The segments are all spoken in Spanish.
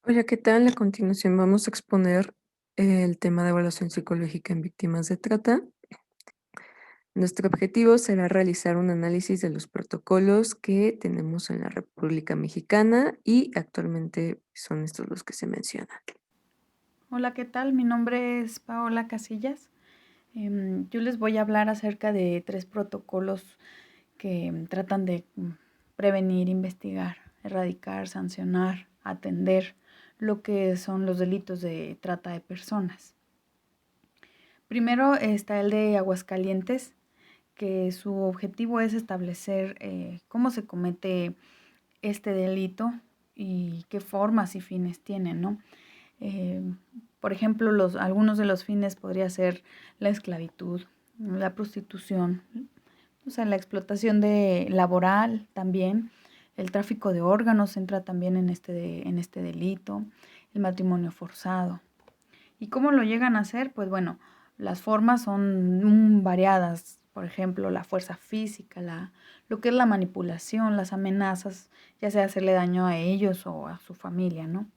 Hola, ¿qué tal? A continuación vamos a exponer el tema de evaluación psicológica en víctimas de trata. Nuestro objetivo será realizar un análisis de los protocolos que tenemos en la República Mexicana y actualmente son estos los que se mencionan. Hola, ¿qué tal? Mi nombre es Paola Casillas. Yo les voy a hablar acerca de 3 protocolos que tratan de prevenir, investigar, erradicar, sancionar, atender lo que son los delitos de trata de personas. Primero está el de Aguascalientes, que su objetivo es establecer cómo se comete este delito y qué formas y fines tiene, ¿no? Eh, por ejemplo, algunos de los fines podría ser la esclavitud, la prostitución, o sea, la explotación laboral también, el tráfico de órganos entra también en este delito, el matrimonio forzado. ¿Y cómo lo llegan a hacer? Pues bueno, las formas son variadas. Por ejemplo, la fuerza física, lo que es la manipulación, las amenazas, ya sea hacerle daño a ellos o a su familia, ¿no?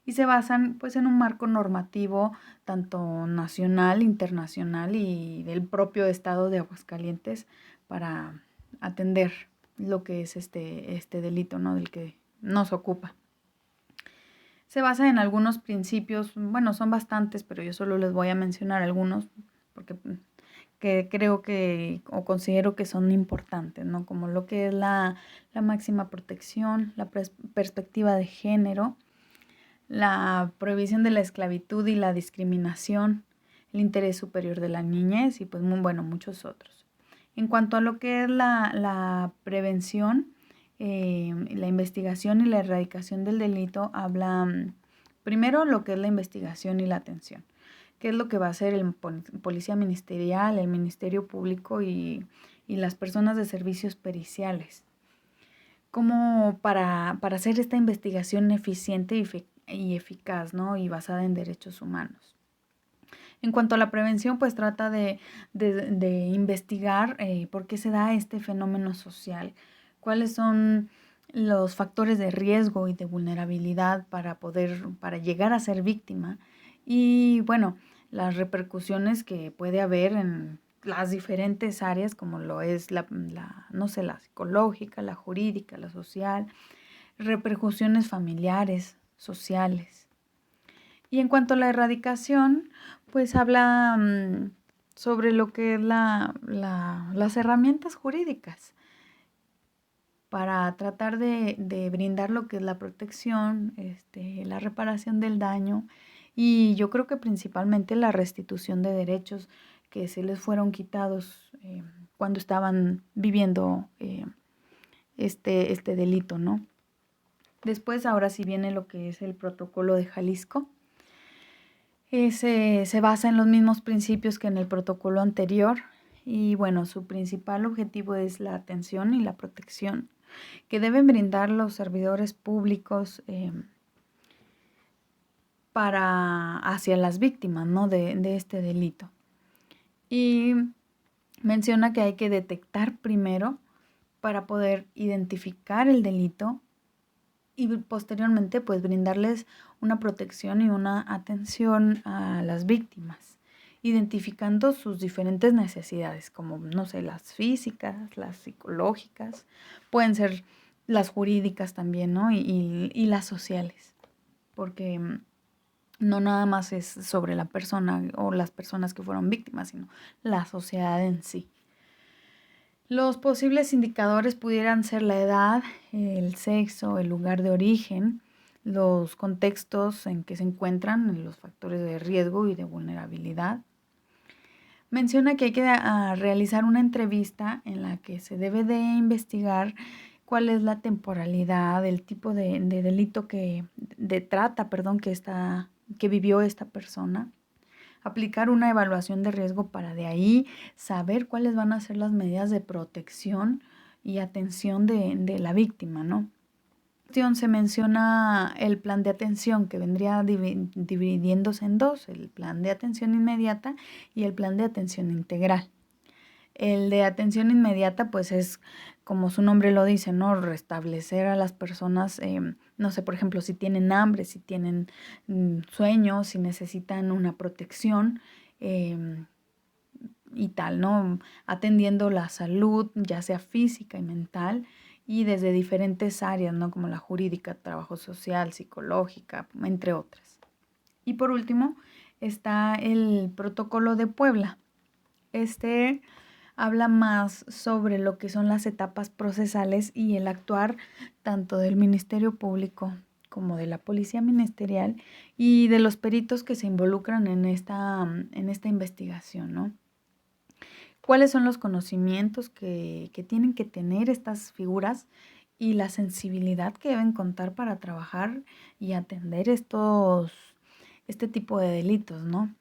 Y se basan pues en un marco normativo tanto nacional, internacional y del propio estado de Aguascalientes para atender lo que es este delito, ¿no? Del que nos ocupa. Se basa en algunos principios, bueno, son bastantes, pero yo solo les voy a mencionar algunos porque que creo que o considero que son importantes, ¿no? Como lo que es la máxima protección, la perspectiva de género, la prohibición de la esclavitud y la discriminación, el interés superior de la niñez y pues bueno, muchos otros. En cuanto a lo que es la prevención, la investigación y la erradicación del delito, habla primero lo que es la investigación y la atención, qué es lo que va a hacer el policía ministerial, el Ministerio Público y las personas de servicios periciales, como para hacer esta investigación eficiente y eficaz, ¿no? Y basada en derechos humanos. En cuanto a la prevención, pues trata de investigar por qué se da este fenómeno social, cuáles son los factores de riesgo y de vulnerabilidad para llegar a ser víctima y bueno, las repercusiones que puede haber en las diferentes áreas como lo es no sé, la psicológica, la jurídica, la social, repercusiones familiares, sociales. Y en cuanto a la erradicación, pues habla sobre lo que es las herramientas jurídicas para tratar de brindar lo que es la protección, la reparación del daño y yo creo que principalmente la restitución de derechos que se les fueron quitados cuando estaban viviendo este delito, ¿no? Después, ahora sí viene lo que es el protocolo de Jalisco. Se basa en los mismos principios que en el protocolo anterior y bueno, su principal objetivo es la atención y la protección que deben brindar los servidores públicos hacia las víctimas, ¿no? de este delito. Y menciona que hay que detectar primero para poder identificar el delito y posteriormente pues brindarles una protección y una atención a las víctimas, identificando sus diferentes necesidades, como, no sé, las físicas, las psicológicas, pueden ser las jurídicas también, ¿no? Y las sociales, porque no nada más es sobre la persona o las personas que fueron víctimas, sino la sociedad en sí. Los posibles indicadores pudieran ser la edad, el sexo, el lugar de origen, los contextos en que se encuentran, los factores de riesgo y de vulnerabilidad. Menciona que hay que realizar una entrevista en la que se debe de investigar cuál es la temporalidad, el tipo de delito de trata, perdón, que vivió esta persona. Aplicar una evaluación de riesgo para de ahí saber cuáles van a ser las medidas de protección y atención de la víctima, ¿no? Se menciona el plan de atención que vendría dividiéndose en dos, el plan de atención inmediata y el plan de atención integral. El de atención inmediata pues es, como su nombre lo dice, ¿no? Restablecer a las personas, no sé, por ejemplo, si tienen hambre, si tienen sueño, si necesitan una protección y tal, ¿no? Atendiendo la salud, ya sea física y mental, y desde diferentes áreas, ¿no? Como la jurídica, trabajo social, psicológica, entre otras. Y por último, está el Protocolo de Puebla. Este habla más sobre lo que son las etapas procesales y el actuar tanto del Ministerio Público como de la Policía Ministerial y de los peritos que se involucran en esta investigación, ¿no? ¿Cuáles son los conocimientos que tienen que tener estas figuras y la sensibilidad que deben contar para trabajar y atender este tipo de delitos, ¿no?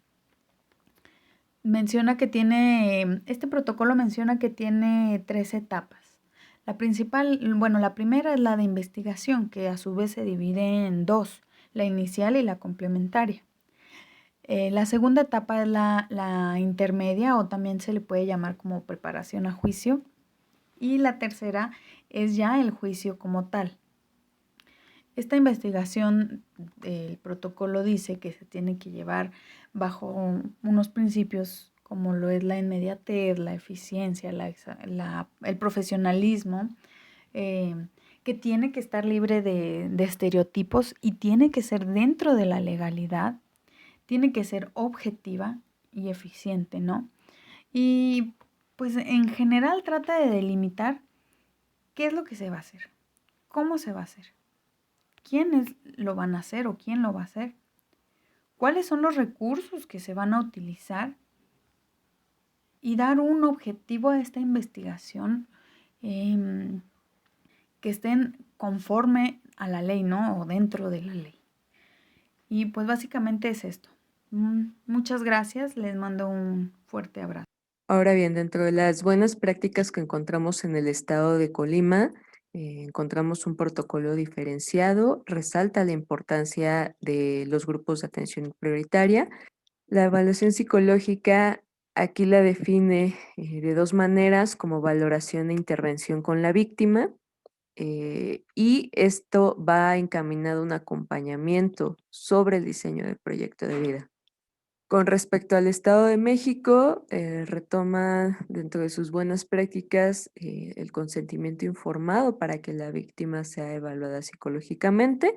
Este protocolo menciona que tiene 3 etapas. La primera es la de investigación, que a su vez se divide en 2, la inicial y la complementaria. La segunda etapa es la intermedia, o también se le puede llamar como preparación a juicio. Y la tercera es ya el juicio como tal. Esta investigación, el protocolo dice que se tiene que llevar bajo unos principios como lo es la inmediatez, la eficiencia, el profesionalismo, que tiene que estar libre de estereotipos y tiene que ser dentro de la legalidad, tiene que ser objetiva y eficiente, ¿no? Y pues en general trata de delimitar qué es lo que se va a hacer, cómo se va a hacer, quiénes lo van a hacer o quién lo va a hacer, cuáles son los recursos que se van a utilizar y dar un objetivo a esta investigación que estén conforme a la ley, ¿no? O dentro de la ley. Y pues básicamente es esto. Muchas gracias, les mando un fuerte abrazo. Ahora bien, dentro de las buenas prácticas que encontramos en el estado de Colima, encontramos un protocolo diferenciado, resalta la importancia de los grupos de atención prioritaria. La evaluación psicológica aquí la define de 2 maneras, como valoración e intervención con la víctima, y esto va encaminado a un acompañamiento sobre el diseño del proyecto de vida. Con respecto al Estado de México, retoma dentro de sus buenas prácticas el consentimiento informado para que la víctima sea evaluada psicológicamente,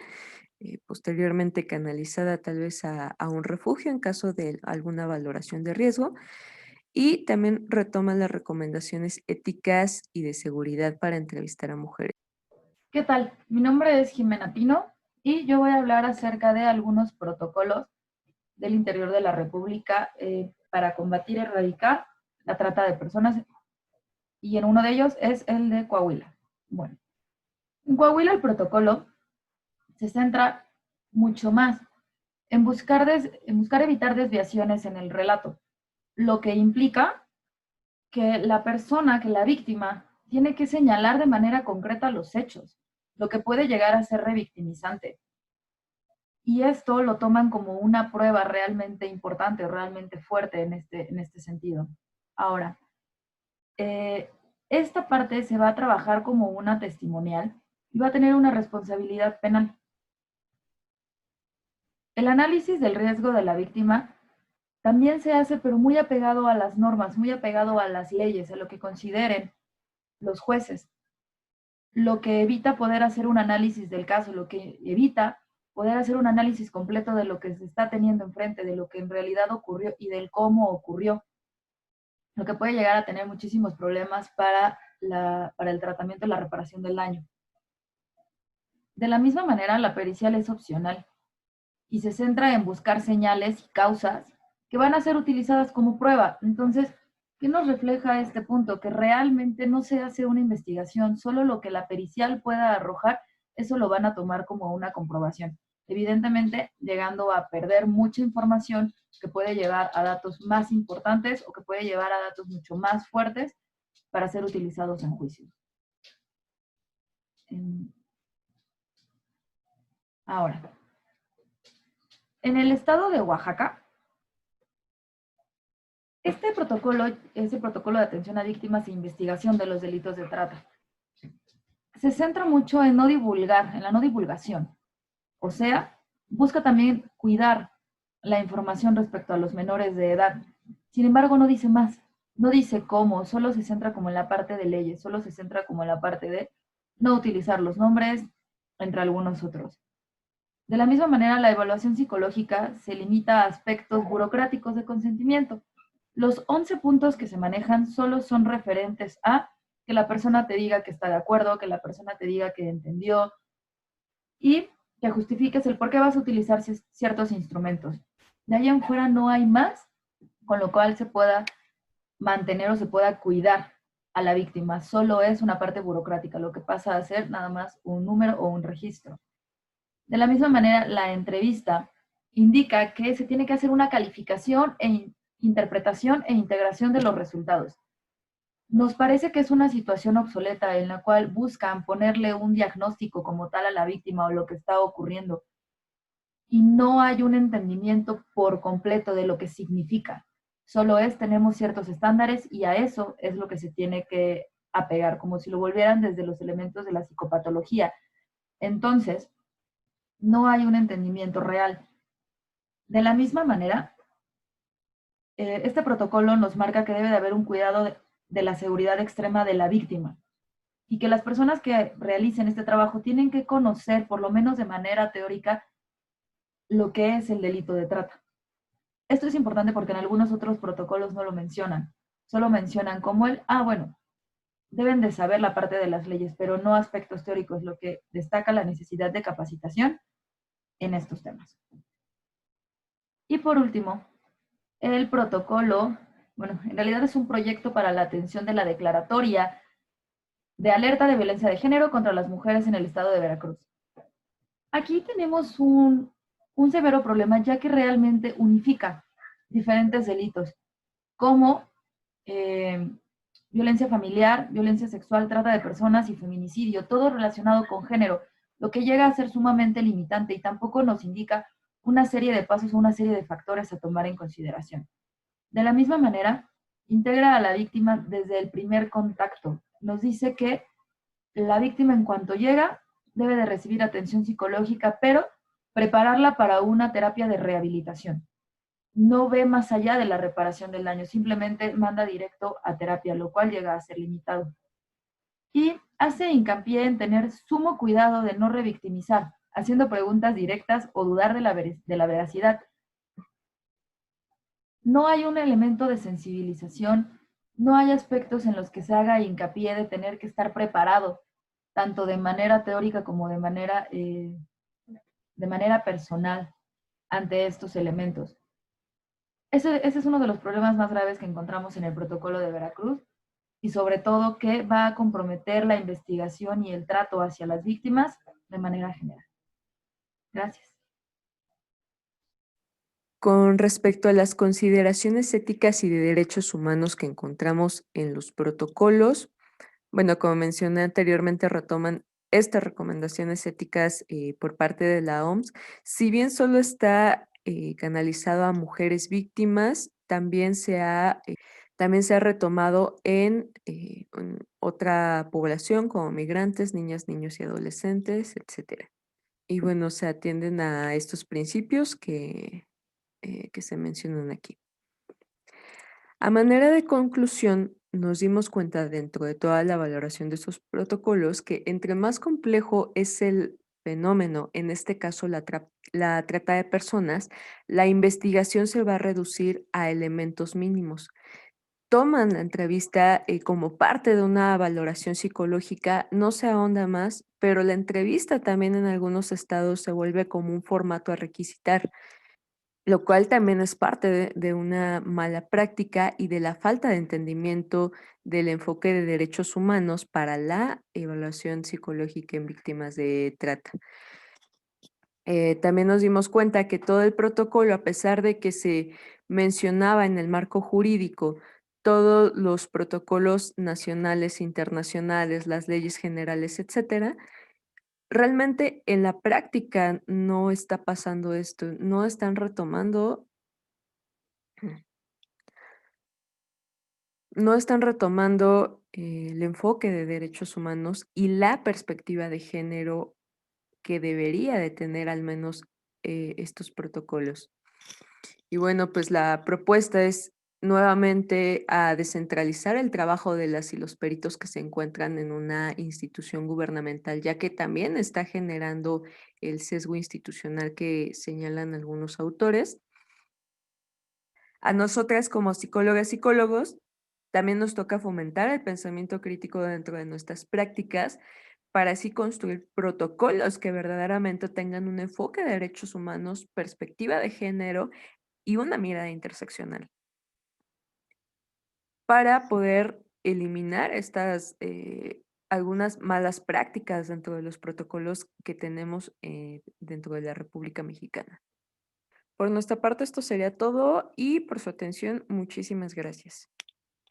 posteriormente canalizada tal vez a un refugio en caso de alguna valoración de riesgo, y también retoma las recomendaciones éticas y de seguridad para entrevistar a mujeres. ¿Qué tal? Mi nombre es Jimena Pino y yo voy a hablar acerca de algunos protocolos del interior de la República para combatir y erradicar la trata de personas, y en uno de ellos es el de Coahuila. Bueno, en Coahuila el protocolo se centra mucho más en buscar evitar desviaciones en el relato, lo que implica que la víctima, tiene que señalar de manera concreta los hechos, lo que puede llegar a ser revictimizante. Y esto lo toman como una prueba realmente importante o realmente fuerte en este sentido. Ahora, esta parte se va a trabajar como una testimonial y va a tener una responsabilidad penal. El análisis del riesgo de la víctima también se hace, pero muy apegado a las normas, muy apegado a las leyes, a lo que consideren los jueces, lo que evita poder hacer un análisis del caso, lo que evita poder hacer un análisis completo de lo que se está teniendo enfrente, de lo que en realidad ocurrió y del cómo ocurrió, lo que puede llegar a tener muchísimos problemas para el tratamiento y la reparación del daño. De la misma manera, la pericial es opcional y se centra en buscar señales y causas que van a ser utilizadas como prueba. Entonces, ¿qué nos refleja este punto? Que realmente no se hace una investigación, solo lo que la pericial pueda arrojar, eso lo van a tomar como una comprobación. Evidentemente, llegando a perder mucha información que puede llevar a datos más importantes o que puede llevar a datos mucho más fuertes para ser utilizados en juicio. Ahora, en el estado de Oaxaca, este protocolo es el protocolo de atención a víctimas e investigación de los delitos de trata. Se centra mucho en la no divulgación. O sea, busca también cuidar la información respecto a los menores de edad. Sin embargo, no dice más, no dice cómo, solo se centra como en la parte de leyes, solo se centra como en la parte de no utilizar los nombres, entre algunos otros. De la misma manera, la evaluación psicológica se limita a aspectos burocráticos de consentimiento. Los 11 puntos que se manejan solo son referentes a que la persona te diga que está de acuerdo, que la persona te diga que entendió y que justifiques el por qué vas a utilizar ciertos instrumentos. De ahí en fuera no hay más con lo cual se pueda mantener o se pueda cuidar a la víctima. Solo es una parte burocrática, lo que pasa a ser nada más un número o un registro. De la misma manera, la entrevista indica que se tiene que hacer una calificación e interpretación e integración de los resultados. Nos parece que es una situación obsoleta en la cual buscan ponerle un diagnóstico como tal a la víctima o lo que está ocurriendo y no hay un entendimiento por completo de lo que significa. Solo es, tenemos ciertos estándares y a eso es lo que se tiene que apegar, como si lo volvieran desde los elementos de la psicopatología. Entonces, no hay un entendimiento real. De la misma manera, este protocolo nos marca que debe de haber un cuidado de la seguridad extrema de la víctima y que las personas que realicen este trabajo tienen que conocer, por lo menos de manera teórica, lo que es el delito de trata. Esto es importante porque en algunos otros protocolos no lo mencionan, solo mencionan como bueno, deben de saber la parte de las leyes, pero no aspectos teóricos, lo que destaca la necesidad de capacitación en estos temas. Y por último, el protocolo, bueno, en realidad es un proyecto para la atención de la declaratoria de alerta de violencia de género contra las mujeres en el estado de Veracruz. Aquí tenemos un severo problema, ya que realmente unifica diferentes delitos, como violencia familiar, violencia sexual, trata de personas y feminicidio, todo relacionado con género, lo que llega a ser sumamente limitante y tampoco nos indica una serie de pasos o una serie de factores a tomar en consideración. De la misma manera, integra a la víctima desde el primer contacto. Nos dice que la víctima en cuanto llega debe de recibir atención psicológica, pero prepararla para una terapia de rehabilitación. No ve más allá de la reparación del daño, simplemente manda directo a terapia, lo cual llega a ser limitado. Y hace hincapié en tener sumo cuidado de no revictimizar, haciendo preguntas directas o dudar de la veracidad. No hay un elemento de sensibilización, no hay aspectos en los que se haga hincapié de tener que estar preparado, tanto de manera teórica como de manera personal ante estos elementos. Ese es uno de los problemas más graves que encontramos en el protocolo de Veracruz y sobre todo que va a comprometer la investigación y el trato hacia las víctimas de manera general. Gracias. Con respecto a las consideraciones éticas y de derechos humanos que encontramos en los protocolos, bueno, como mencioné anteriormente, retoman estas recomendaciones éticas por parte de la OMS. Si bien solo está canalizado a mujeres víctimas, también se ha retomado en otra población como migrantes, niñas, niños y adolescentes, etcétera. Y bueno, se atienden a estos principios que se mencionan aquí. A manera de conclusión, nos dimos cuenta dentro de toda la valoración de estos protocolos que entre más complejo es el fenómeno, en este caso la trata de personas, la investigación se va a reducir a elementos mínimos. Toman la entrevista como parte de una valoración psicológica, no se ahonda más, pero la entrevista también en algunos estados se vuelve como un formato a requisitar, lo cual también es parte de una mala práctica y de la falta de entendimiento del enfoque de derechos humanos para la evaluación psicológica en víctimas de trata. También nos dimos cuenta que todo el protocolo, a pesar de que se mencionaba en el marco jurídico todos los protocolos nacionales, internacionales, las leyes generales, etcétera, realmente en la práctica no está pasando esto, no están retomando el enfoque de derechos humanos y la perspectiva de género que debería de tener al menos estos protocolos. Y bueno, pues la propuesta es nuevamente a descentralizar el trabajo de las y los peritos que se encuentran en una institución gubernamental, ya que también está generando el sesgo institucional que señalan algunos autores. A nosotras como psicólogas, psicólogos, también nos toca fomentar el pensamiento crítico dentro de nuestras prácticas para así construir protocolos que verdaderamente tengan un enfoque de derechos humanos, perspectiva de género y una mirada interseccional para poder eliminar estas algunas malas prácticas dentro de los protocolos que tenemos dentro de la República Mexicana. Por nuestra parte, esto sería todo y por su atención, muchísimas gracias.